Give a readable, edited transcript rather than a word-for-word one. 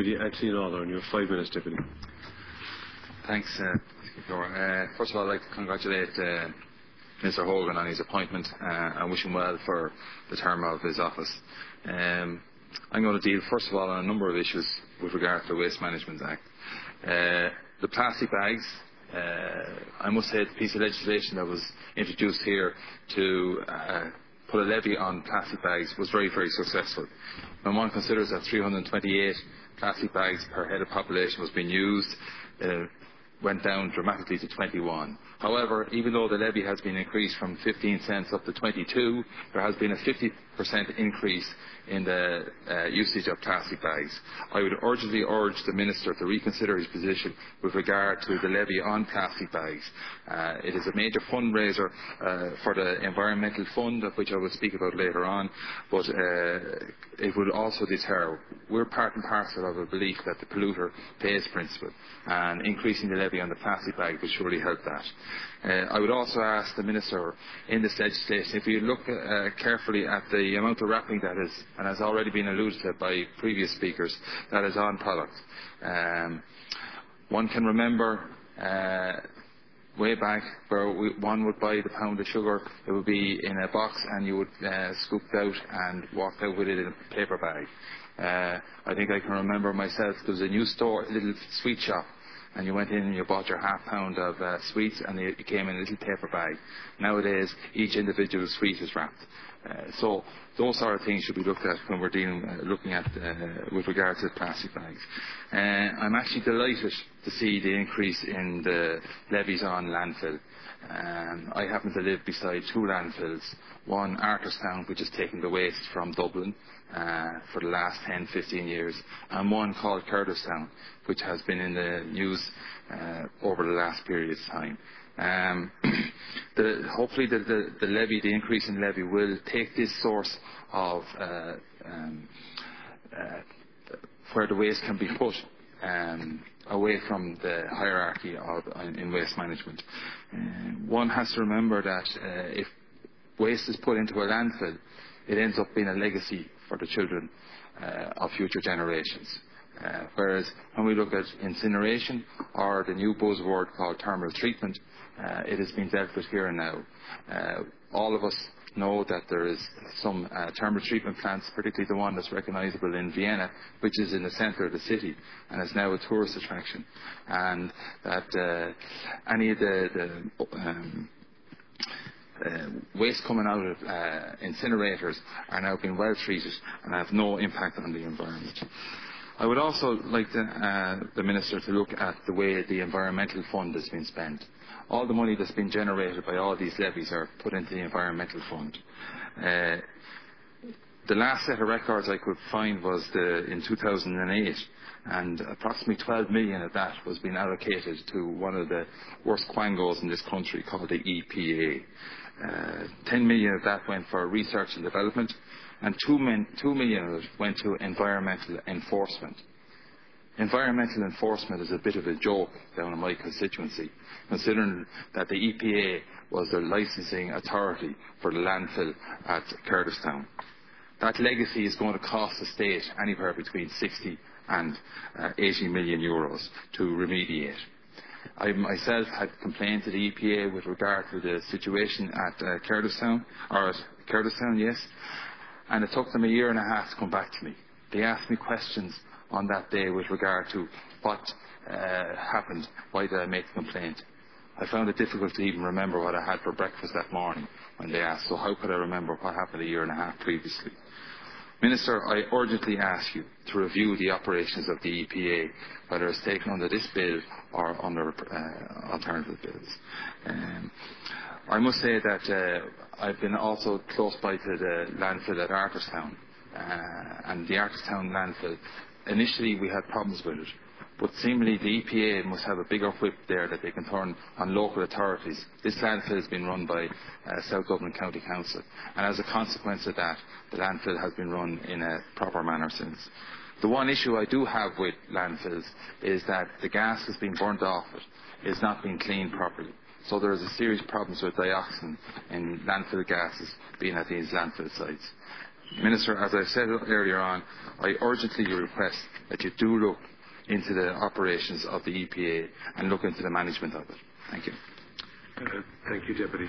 Anthony Lawler, and you have 5 minutes, Deputy. Thanks, first of all, I'd like to congratulate Mr Hogan on his appointment and wish him well for the term of his office. I'm going to deal, first of all, on a number of issues with regard to the Waste Management Act. The plastic bags, I must say the piece of legislation that was introduced here to put a levy on plastic bags was very, very successful. When one considers that 328 plastic bags per head of population was being used, went down dramatically to 21. However, even though the levy has been increased from 15 cents up to 22, there has been a 50% increase in the usage of plastic bags. I would urgently urge the Minister to reconsider his position with regard to the levy on plastic bags. It is a major fundraiser for the Environmental Fund, of which I will speak about later on, but it would also deter. We're part and parcel of a belief that the polluter pays principle, and increasing the levy on the plastic bag would surely help that. I would also ask the Minister in this legislation, if you look carefully at the amount of wrapping that is, and has already been alluded to by previous speakers, that is on product. One can remember way back where one would buy the pound of sugar, it would be in a box and you would scoop it out and walk out with it in a paper bag. I think I can remember myself, there was a new store, a little sweet shop, and you went in and you bought your half pound of sweets and it came in a little paper bag. Nowadays, each individual sweet is wrapped. So those sort of things should be looked at when we're looking at with regard to plastic bags. I'm actually delighted to see the increase in the levies on landfill. I happen to live beside 2 landfills, one Arthurstown, which is taking the waste from Dublin for the last 10-15 years, and one called Curtistown, which has been in the news over the last period of time. Hopefully the increase in levy will take this source of where the waste can be put away from the hierarchy in waste management. One has to remember that if waste is put into a landfill, it ends up being a legacy for the children of future generations. Whereas when we look at incineration, or the new buzzword called thermal treatment, it has been dealt with here and now. All of us know that there is some thermal treatment plants, particularly the one that's recognisable in Vienna, which is in the centre of the city and is now a tourist attraction, and that any of the waste coming out of incinerators are now being well treated and have no impact on the environment. I would also like the Minister to look at the way the Environmental Fund has been spent. All the money that's been generated by all these levies are put into the Environmental Fund. The last set of records I could find was in 2008, and approximately 12 million of that was being allocated to one of the worst quangos in this country called the EPA. 10 million of that went for research and development, and 2 million of it went to environmental enforcement. Environmental enforcement is a bit of a joke down in my constituency, considering that the EPA was the licensing authority for the landfill at Curtistown. That legacy is going to cost the state anywhere between 60 and 80 million euros to remediate. I myself had complained to the EPA with regard to the situation at Curtistown, yes, and it took them 1.5 years to come back to me. They asked me questions on that day with regard to what happened, why did I make the complaint. I found it difficult to even remember what I had for breakfast that morning when they asked, so how could I remember what happened 1.5 years previously? Minister, I urgently ask you to review the operations of the EPA, whether it's taken under this bill or under alternative bills. I must say that I've been also close by to the landfill at Arthurstown, and the Arthurstown landfill, initially we had problems with it, but seemingly the EPA must have a bigger whip there that they can turn on local authorities. This landfill has been run by South Dublin County Council, and as a consequence of that, the landfill has been run in a proper manner since. The one issue I do have with landfills is that the gas that's been burnt off it is not being cleaned properly. So there is a serious problems with dioxin in landfill gases being at these landfill sites. Minister, as I said earlier on, I urgently request that you do look into the operations of the EPA and look into the management of it. Thank you. Thank you, Deputy.